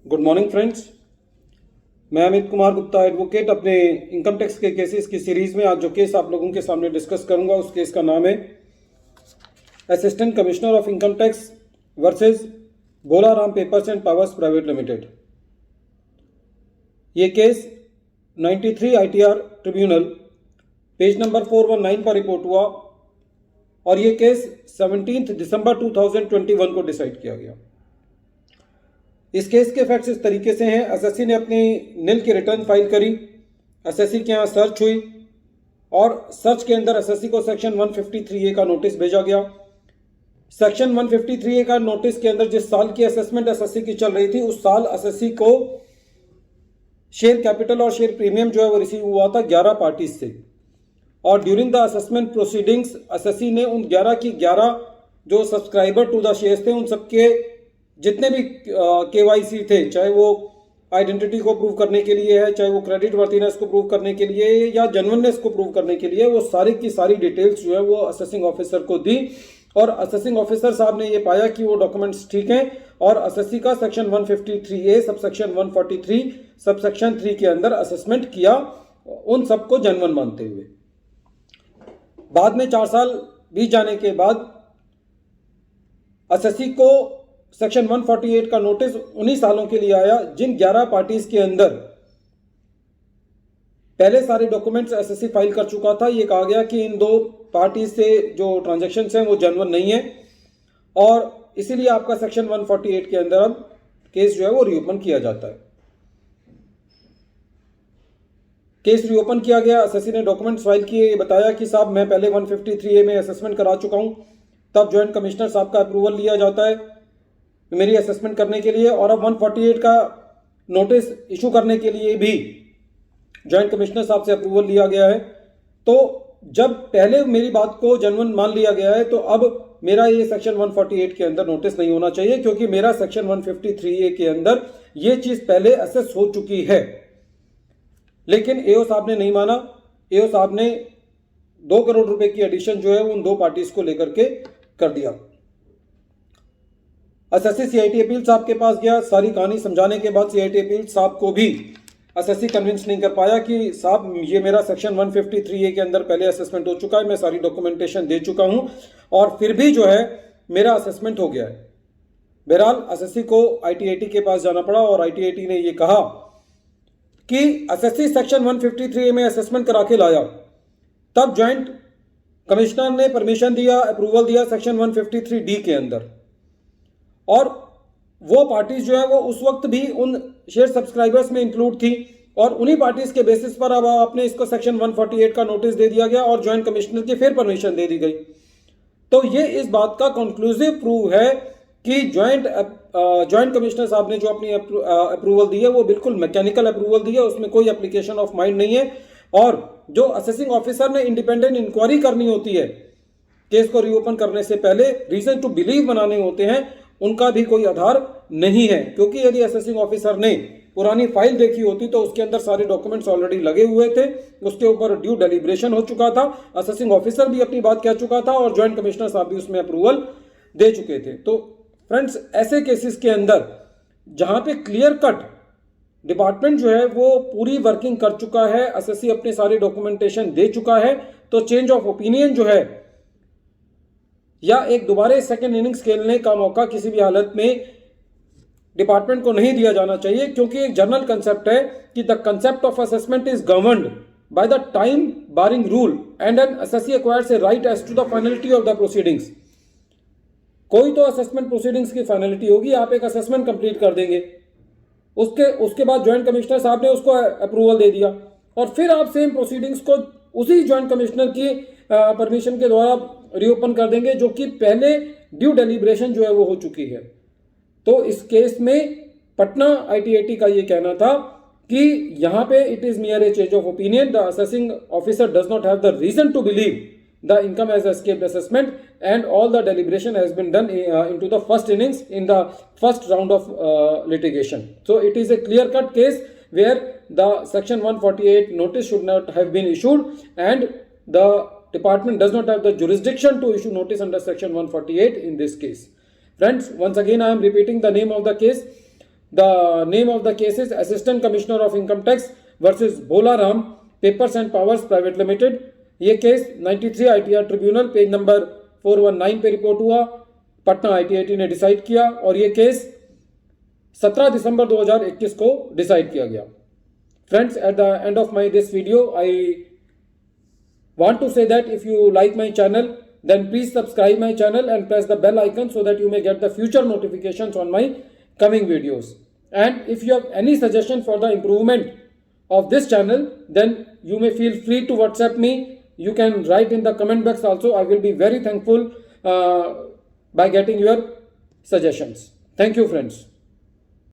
Good morning friends. मैं Amit Kumar Gupta advocate अपने income tax के केसेस की सीरीज में आज जो केस आप लोगों के सामने डिस्कस करूंगा उस केस का नाम है assistant commissioner of income tax versus Bholaram papers and powers private limited. ये case 93 ITR tribunal page number 419 पर रिपोर्ट हुआ और ये केस 17 दिसंबर 2021 को डिसाइड किया गया। इस केस के फैक्ट्स इस तरीके से हैं। एसएससी ने अपनी निल की रिटर्न फाइल करी, एसएससी के यहाँ सर्च हुई और सर्च के अंदर एसएससी को सेक्शन 153A का नोटिस भेजा गया। सेक्शन 153A का नोटिस के अंदर जिस साल की असेसमेंट एसएससी की चल रही थी उस साल एसएससी को शेयर कैपिटल और शेयर प्रीमियम जो है वो रिसीव हुआ था 11 पार्टीज से और during the assessment proceedings SSC ने उन 11 की 11 जो सब्सक्राइबर टू द शेयर्स थे उन सबके जितने भी केवाईसी थे, चाहे वो आइडेंटिटी को प्रूव करने के लिए है, चाहे वो क्रेडिट वर्थिनेस को प्रूव करने के लिए या जेन्युइननेस को प्रूव करने के लिए, वो सारी की सारी डिटेल्स जो है वो असेसिंग ऑफिसर को दी और असेसिंग ऑफिसर साहब ने ये पाया कि वो डॉक्यूमेंट्स ठीक हैं और एसएससी का सेक्शन 153A सबसेक्शन 143 सबसेक्शन 3 के अंदर असेसमेंट किया उन सबको जेन्युइन मानते हुए। बाद में 4 साल बीत जाने के बाद एसएससी को सेक्शन 148 का नोटिस उन्हीं सालों के लिए आया जिन 11 पार्टीज के अंदर पहले सारे डॉक्यूमेंट्स एसएससी फाइल कर चुका था। ये कहा गया कि इन 2 पार्टीज से जो ट्रांजैक्शंस हैं वो जेन्युइन नहीं है और इसीलिए आपका सेक्शन 148 के अंदर अब केस जो है वो रीओपन किया जाता है। केस रीओपन किया गया, एसएससी ने डॉक्यूमेंट्स फाइल किए, बताया कि साहब मैं पहले 153A में असेसमेंट करा चुका हूं। तब ज्वाइंट कमिश्नर साहब का अप्रूवल लिया जाता है मेरी असेसमेंट करने के लिए और अब 148 का नोटिस इशू करने के लिए भी जॉइंट कमिश्नर साहब से अप्रूवल लिया गया है। तो जब पहले मेरी बात को जेन्युइन मान लिया गया है तो अब मेरा ये सेक्शन 148 के अंदर नोटिस नहीं होना चाहिए क्योंकि मेरा सेक्शन 153A के अंदर ये चीज पहले असेस हो चुकी है। लेकिन एओ साहब ने नहीं माना। एओ साहब ने 2 करोड़ रुपए की एडिशन जो है उन 2 पार्टीज को लेकर के कर दिया। एसएससी सीआईटी अपील साहब के पास गया, सारी कहानी समझाने के बाद सीआईटी अपील साहब को भी एसएससी कन्विंस नहीं कर पाया कि साहब ये मेरा सेक्शन 153A के अंदर पहले असेसमेंट हो चुका है, मैं सारी डॉक्यूमेंटेशन दे चुका हूं और फिर भी जो है मेरा असेसमेंट हो गया है। बहरहाल एसएससी को आईटीएटी के पास जाना पड़ा और आईटीएटी ने ये कहा कि एसएससी सेक्शन 153A में असेसमेंट करा के लाया। तब ज्वाइंट कमिश्नर ने परमिशन दिया, अप्रूवल दिया सेक्शन 153D के अंदर और वो पार्टीज जो है वो उस वक्त भी उन शेयर सब्सक्राइबर्स में इंक्लूड थी और उन्हीं पार्टीज के बेसिस पर अब आपने इसको सेक्शन 148 का नोटिस दे दिया गया और ज्वाइंट कमिश्नर की फिर परमिशन दे दी गई। तो ये इस बात का कंक्लूसिव प्रूव है कि ज्वाइंट कमिश्नर साहब ने जो अपनी अप्रूवल दी है वो बिल्कुल मैकेनिकल अप्रूवल दी है, उसमें कोई एप्लीकेशन ऑफ माइंड नहीं है। और जो असेसिंग ऑफिसर ने इंडिपेंडेंट इंक्वायरी करनी होती है केस को रीओपन करने से पहले, रीजन टू बिलीव बनाने होते हैं, उनका भी कोई आधार नहीं है क्योंकि यदि असेसिंग ऑफिसर ने पुरानी फाइल देखी होती तो उसके अंदर सारे डॉक्यूमेंट्स ऑलरेडी लगे हुए थे, उसके ऊपर ड्यू डेलिब्रेशन हो चुका था, असेसिंग ऑफिसर भी अपनी बात कह चुका था और ज्वाइंट कमिश्नर साहब भी उसमें अप्रूवल दे चुके थे। तो फ्रेंड्स, ऐसे केसेस के अंदर जहां पे क्लियर कट डिपार्टमेंट जो है वो पूरी वर्किंग कर चुका है, एसएससी अपने सारे डॉक्यूमेंटेशन दे चुका है, तो चेंज ऑफ ओपिनियन जो है या एक दोबारा सेकेंड इनिंग्स खेलने का मौका किसी भी हालत में डिपार्टमेंट को नहीं दिया जाना चाहिए क्योंकि एक जनरल कंसेप्ट है कि the concept of assessment is governed by the time barring rule and an SSC acquires a right as to the finality of the proceedings. कोई तो असेसमेंट प्रोसीडिंग्स की फाइनलिटी होगी, आप एक असेसमेंट कंप्लीट कर देंगे, उसके बाद ज्वाइंट कमिश्नर साहब ने उसको अप्रूवल दे दिया और फिर आप सेम प्रोसीडिंग्स को उसी ज्वाइंट कमिश्नर की परमिशन के द्वारा रीओपन कर देंगे जो कि पहले ड्यू डेलिब्रेशन जो है वो हो चुकी है। तो इस केस में पटना आईटीएटी का ये कहना था कि यहां पे it is mere a change of opinion, the assessing officer does not have the reason to believe the income has escaped assessment and all the deliberation has been done into the first innings in the first round of litigation. So it is a clear cut case where the section 148 notice should not have been issued and the department does not have the jurisdiction to issue notice under section 148 in this case. Friends, once again I am repeating the name of the case, The name of the case is Assistant Commissioner of Income Tax versus Bhola Ram Papers and Powers Private Limited. ये case 93 ITR tribunal page number 419 पे report हुआ, Patna ITAT ने decide किया और ये case 17 दिसंबर 2021 को decide किया गया. Friends, at the end of this video, I want to say that if you like my channel, then please subscribe my channel and press the bell icon so that you may get the future notifications on my coming videos. And if you have any suggestion for the improvement of this channel, then you may feel free to WhatsApp me. You can write in the comment box also. I will be very thankful by getting your suggestions. Thank you, friends.